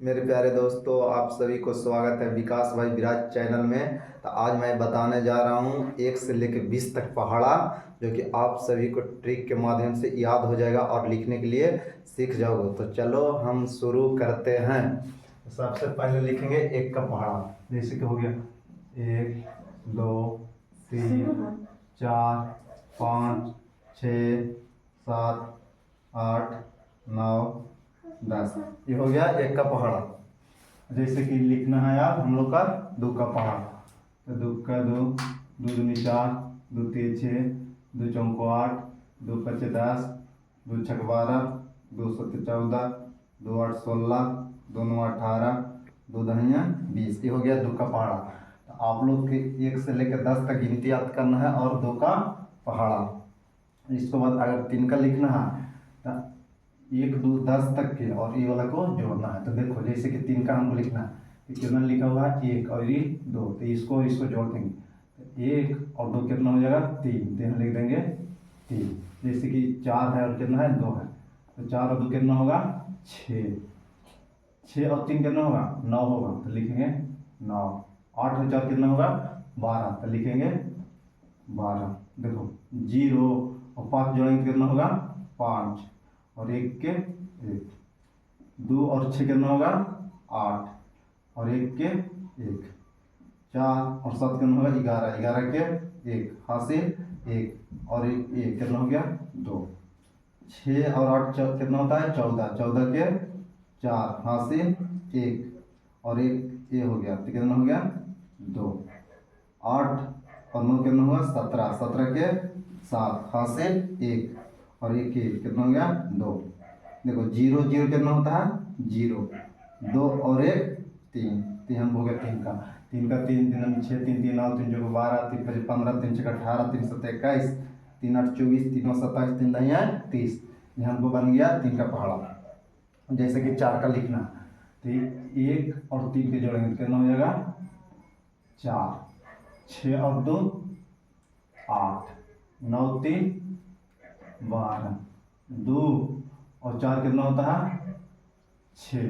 मेरे प्यारे दोस्तों, आप सभी को स्वागत है विकास भाई विराज चैनल में। तो आज मैं बताने जा रहा हूँ 1 से लेकर 20 तक पहाड़ा, जो कि आप सभी को ट्रिक के माध्यम से याद हो जाएगा और लिखने के लिए सीख जाओगे। तो चलो हम शुरू करते हैं। सबसे पहले लिखेंगे 1 का पहाड़ा, जैसे कि हो गया 1 2 3 4 5 6 7 8 9 10। ये हो गया 1 का पहाड़ा। जैसे कि लिखना है यार हम लोग का 2 का पहाड़ा। तो 2 का 2, 2 दूनी 4, 2 तीन 6, 2 चौको 8, 2 पचे 10, 2 छक 12, 2 सत्ते 14, 2 8 16, 2 9 18, 2 दहिया 20। ये हो गया 2 का पहाड़ा। तो आप लोग के 1 से लेकर 10 तक गिनती याद करना है और 2 का पहाड़ा। इसके बाद अगर 3 का लिखना है तो 1 2 10 तक के और ये वाला को जोड़ना है। तो देखो जैसे कि 3 का हमको लिखना है, कितना लिखा हुआ है 1 और ये 2, तो इसको जोड़ देंगे। तो 1 और 2 कितना हो जाएगा 3, तो यहाँ लिख देंगे 3। जैसे कि 4 है और कितना है 2 है, तो 4 और 2 कितना होगा 6, 6 और 3 कितना होगा 9 होगा, तो लिखेंगे 9। 8 और 4 कितना होगा 12, तो लिखेंगे 12। देखो 0 और 5 जोड़ेंगे कितना होगा 5 और 1 के 1, 2 और 6 कितना होगा 8 और 1 के 1, 4 और 7 कितना होगा 11, 11 के 1 हासिल 1 और 1 कितना हो गया 2, 6 और 8 कितना होता है 14, 14 के 4 हासिल 1 और 1 ये हो गया, तो कितना हो गया 2, 8 और 9 कितना हुआ 17, 17 के 7 हासिल 1 और 1 कितना हो गया 2। देखो 0 0 कितना होता है 0, 2 और 1 3, तो हम हो गया 3 का 3 का 3 3 6 3 3 9 3 जो 12 3 5 15 3 6 18 3 7 21 3 8 24 3 9 27 3 9 30। ये हमको बन गया 3 का पहाड़ा। जैसे कि 4 का लिखना, तो 1 और 3 के जोड़ेंगे तो कितना हो जाएगा 4, 6 और 2 8, 9 3 12, 2 और 4 कितना होता है 6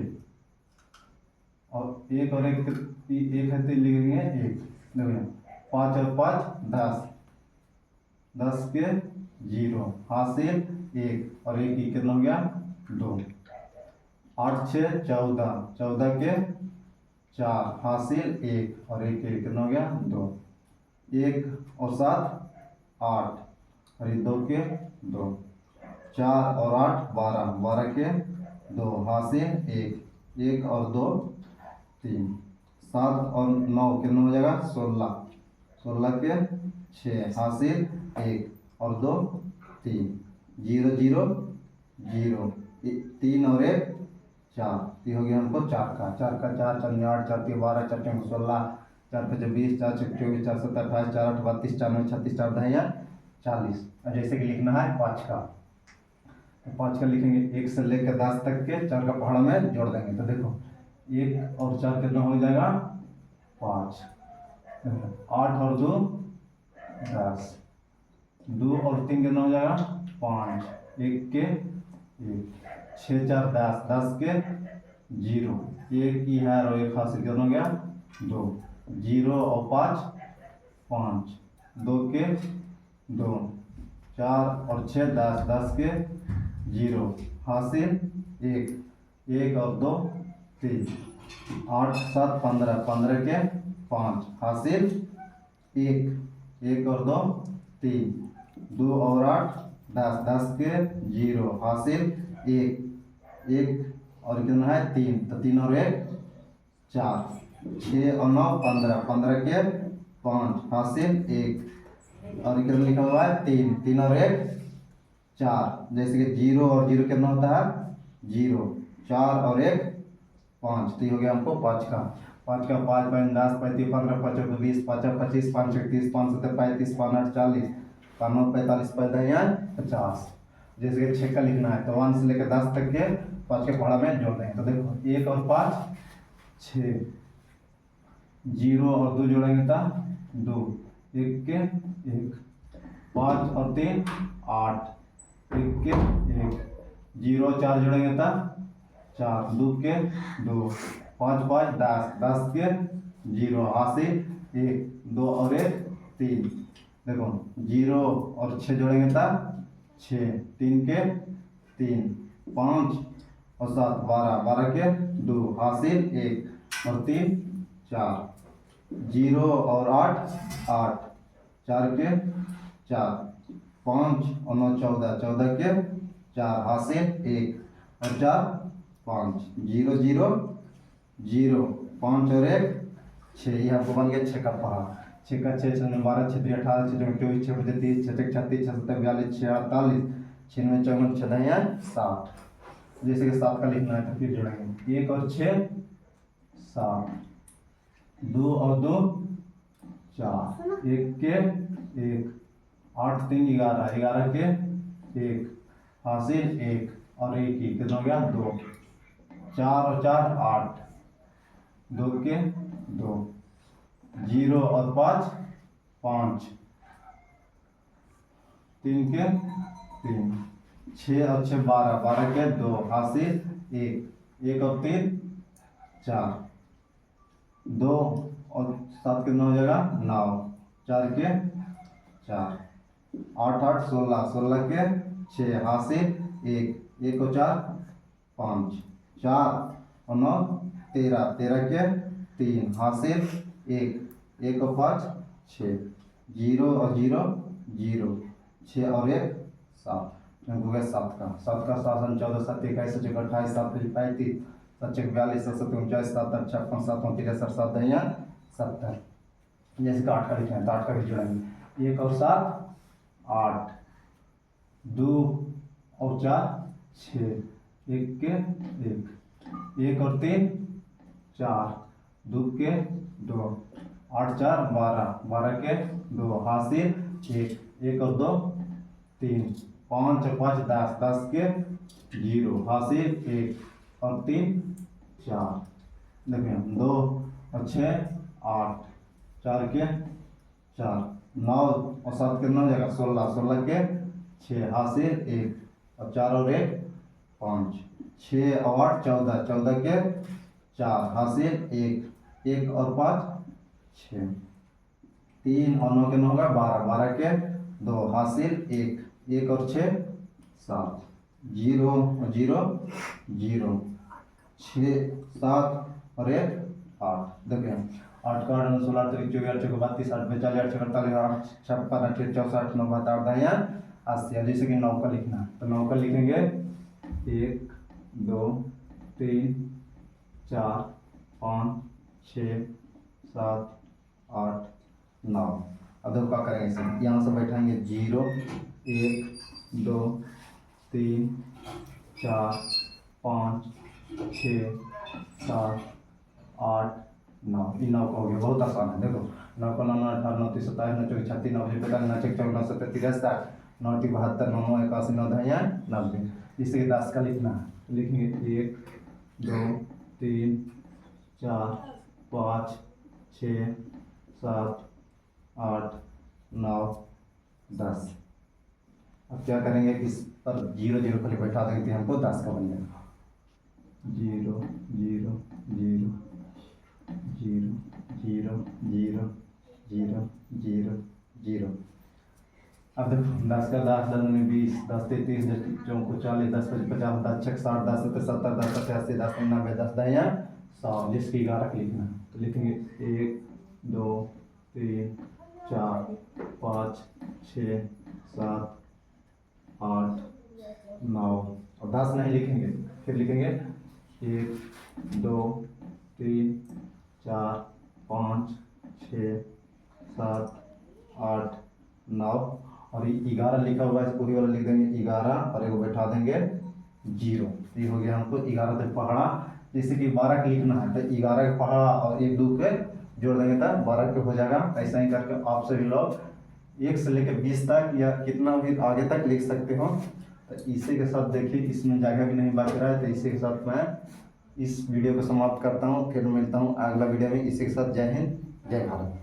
और 1 और 1 है तो लिखेंगे 1। देखो 5 और 5 10, 10 के 0 हासिल 1 और 1 कितना हो गया 2, 8 6 14, 14 के 4 हासिल 1 और 1 कितना हो गया 2, 1 और 7 8 और 2 के 2, 4 और 8 12, 12 के 2 हासिल 1, 1 और 2 3, 7 और 9 कितना हो जाएगा 16, 16 के 6 हासिल 1 और 2 3, 0 0 0, 3 और 1 4। ये हो गया हमको 4 का 4 4 4 8 4 3 12 4 4 16 4 5 20 4 6 24 4 7 28 4 8 32 4 9 36 4 10 40। और जैसे कि लिखना है 5 का, तो 5 का लिखेंगे 1 से लेकर 10 तक के 4 का पहाड़ा में जोड़ देंगे। तो देखो 1 और 4 कितना हो जाएगा 5, 8 और 2 10, 2 और 3 कितना हो जाएगा 5, 1 के 1, 6 4 10, 10 के 0, 1 ही है और 1 हासिल कितना हो गया 2, 0 और 5 5, 2 के 2, 4 और 6 10, 10 के 0 हासिल 1, 1 और 2 3, 8 7 15, 15 के 5 हासिल 1, 1 और 2 3, 2 और 8 10, 10 के 0 हासिल 1, 1 और कितना है 3, तो 3 और 1 4, 6 और 9 15, 15 के 5 हासिल 1 और कितना लिखा हुआ है 3, 3 और 1 4। जैसे कि 0 और 0 कितना होता है 0, 4 और 1 5, तो ये हो गया हमको 5 का 5 का 5 5 10 35 15 25 20 25 25 5 31 5 7 35 5 8 40 5 9 45 5 50। जैसे कि 6 का लिखना है तो 1 से लेकर 10 तक के 5 के पहाड़ा में जोड़ देंगे। तो देखो 1 और 5 6, 0 और 2 जोड़ेंगे तो 2, 1 के 1, 5 और 3 8, 1 के 1, 0 और 4 जोड़ेंगे तो 4, 2 के 2, 5 5 10, 10 के 0, हासिल 1, 2 और 1 3। देखो 0 और 6 जोड़ेंगे तब 6, 3 के 3, 5 और 7 12, 12 के 2, हासिल 1 और 3 4, 0 और 8 8, 4 के 4, 5 और 9 14, 14 के 4, हासिल 1 और 4 5, 0 0 0, 5 और 1 6। ये आपको बन गया 6 का पहाड़। 6 का 6 6 12 6 3 18 6 2 24 6 5 30 6 1 36 6 7 42 6 48 6 9 54 6 9 60। जैसे कि 7 का लिखना है तो फिर जोड़ेंगे 1 और 6 7, 2 और 2 4, 1 के 1, 8 3 11, 11 के 1, हासिल 1 और 1 ही कितना हो गया 2, 4 और 4 8, 2 के 2, 0 और 5 5, 3 के 3, 6 और 6 12, 12 के 2, हासिल 1, 1 और 3 4, 2 और 7 के 9 हो जाएगा 9, 4 के 4, 8 8 16, 16 के 6, हासिल 1, 1 और 4 5, 4 और 9 13, 13 के 3, हासिल 1, 1 और 5 6, 0 और 0 0, 6 और 1 7। हो गया 7 का 7 14 7 21 28 7 35 7 42 7 49 7 56 7 63 7 दहिया 70। जैसे कि 8 का लिखे हैं तो 8 का भी जोड़ेंगे 1 और 7 8, 2 और 4 6, 1 के 1, 1 और 3 4, 2 के 2, 8 4 12, 12 के 2, हासिल 1, 1 और 2 3, 5 और 5 10, 10 के 0, हासिल 1 और 3 4। देखें 2 और 6 8, 4 के 4, 9 और 7 के 9 जगह 16, 16 के 6, हासिल 1 और 4 और 1 5, 6 और 8 14, 14 के 4, हासिल 1, 1 और 5 6, 3 और 9 के 9 होगा 12, 12 के 2, हासिल 1, 1 और 6 7, 0 और 0 0, 6 7 और 1 8। देखें 8 का 8 16 24 8 32 8 42 8 48 8 56 8 64 9 72 दाया 80। जैसे कि 9 का लिखना है तो 9 का लिखेंगे 1 2 3 4 5 6 7 8 9। अब देखो क्या करेंगे इसे यहाँ से बैठाएंगे 0 1 2 3 4 5 6 7 8 9। ये 9 का हो गया बहुत आसान है। देखो 9 का 9 18 9 30 27 9 24 36 9 45 9 46 9 70 63 9 72 9 9 81 9 दहिया 90। इसे 10 का लिखना है लिखेंगे 1 2 3 4 5 6 7 8 9 10। अब क्या करेंगे इस पर 0 0 पहले बैठा देंगे हमको 10 का बन जाएगा 0 0 0 0 0 0 0 0 0। अब देखो 10 का 10 10 में 20 10 33 10 चौको 40 10 50 10 60 10 70 10 88 10 90 10 दहिया 100। जिसकी 11 का लिखना तो लिखेंगे 1 2 3 4 5 6 7 8 9। और 10 नहीं लिखेंगे फिर लिखेंगे 1 2 3 4 5 6 7 8 9। और ये 11 लिखा हुआ है पूरी वाला लिख देंगे 11 और एक बैठा देंगे 0। ये हो गया हमको 11 तक पहाड़ा। जैसे कि 12 का लिखना है तो 11 का पहाड़ा और 1 2 के जोड़ देंगे तो 12 के हो जाएगा। ऐसा ही करके आप सभी लोग 1 से लेकर 20 तक या कितना भी आगे तक लिख सकते हो। तो इसी के साथ देखिए इसमें जगह भी नहीं बच रहा है तो इसी के साथ मैं इस वीडियो को समाप्त करता हूँ। फिर मिलता हूँ अगला वीडियो में। इसी के साथ जय हिंद जय भारत।